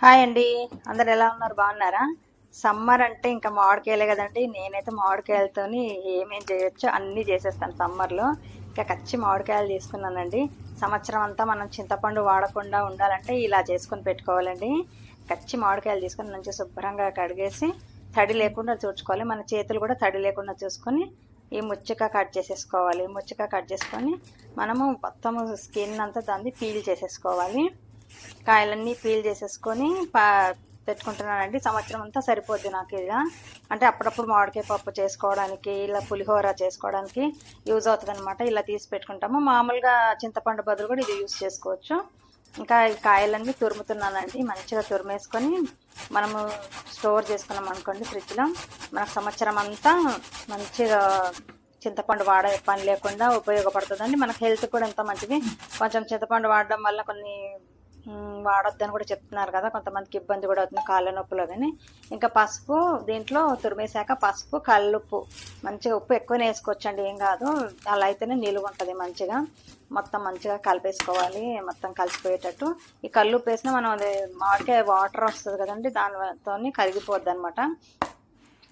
Hi అండి. అందరు ఎలా ఉన్నారు? బాగున్నారా? సమ్మర్ అంటే ఇంకా మామిడికాయలే కదండి. నేనైతే మామిడికాయలతోని ఏమేం చేయొచ్చో అన్నీ చేసేస్తాను సమ్మర్లో. ఇంకా కచ్చి మామిడికాయలు తీసుకున్నానండి. సంవత్సరం అంతా మనం చింతపండు వాడకుండా ఉండాలంటే ఇలా చేసుకొని పెట్టుకోవాలండి. కచ్చి మామిడికాయలు తీసుకొని మంచిగా శుభ్రంగా కడిగేసి తడి లేకుండా చూసుకోవాలి. మన చేతులు కూడా తడి లేకుండా చూసుకొని ఈ ముచ్చక కట్ చేసేసుకోవాలి. ముచ్చక కట్ చేసుకొని మనము మొత్తము స్కిన్ అంతా దాన్ని పీల్ చేసేసుకోవాలి. కాయలన్నీ పీల్ చేసేసుకొని పెట్టుకుంటున్నానండి. సంవత్సరం అంతా సరిపోద్ది నాకు ఇక. అంటే అప్పుడప్పుడు మామిడికాయ పప్పు చేసుకోవడానికి, ఇలా పులిహోర చేసుకోవడానికి యూజ్ అవుతుంది అనమాట. ఇలా తీసి పెట్టుకుంటాము. మామూలుగా చింతపండు బదులు కూడా ఇది యూజ్ చేసుకోవచ్చు. ఇంకా ఈ కాయలన్నీ తురుముతున్నానండి. మంచిగా తురిమేసుకొని మనము స్టోర్ చేసుకున్నాం అనుకోండి ఫ్రిడ్జ్లో, మనకు సంవత్సరం అంతా మంచిగా చింతపండు వాడే పని లేకుండా ఉపయోగపడుతుందండి. మనకు హెల్త్ కూడా ఎంతో మంచిది. కొంచెం చింతపండు వాడడం వల్ల కొన్ని వాడొద్దని కూడా చెప్తున్నారు కదా, కొంతమందికి ఇబ్బంది కూడా అవుతుంది కాళ్ళ నొప్పులో. కానీ ఇంకా పసుపు దీంట్లో తురిమేశాక పసుపు, కల్లుప్పు, మంచిగా ఉప్పు ఎక్కువనే వేసుకోవచ్చండి, ఏం కాదు. అలా అయితేనే నిలువ ఉంటుంది మంచిగా. మొత్తం మంచిగా కలిపేసుకోవాలి, మొత్తం కలిసిపోయేటట్టు. ఈ కల్లుప్పు వేసినా మనం అది మామిడికాయ వాటర్ వస్తుంది కదండి, దానితో కరిగిపోద్ది అనమాట.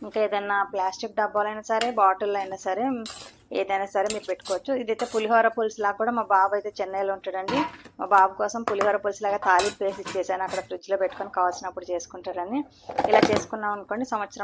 ఇంకా ఏదైనా ప్లాస్టిక్ డబ్బాలైనా సరే, బాటిల్ అయినా సరే, ఏదైనా సరే మీరు పెట్టుకోవచ్చు. ఇదైతే పులిహోర పులుసులాగా కూడా మా బాబు అయితే చెన్నైలో ఉంటాడండి. మా బాబు కోసం పులిహోర పులుసులాగా తాలింపు వేసి ఇచ్చేసాను. అక్కడ ఫ్రిడ్జ్లో పెట్టుకొని కావాల్సినప్పుడు చేసుకుంటారని. ఇలా చేసుకున్నాం అనుకోండి, సంవత్సరం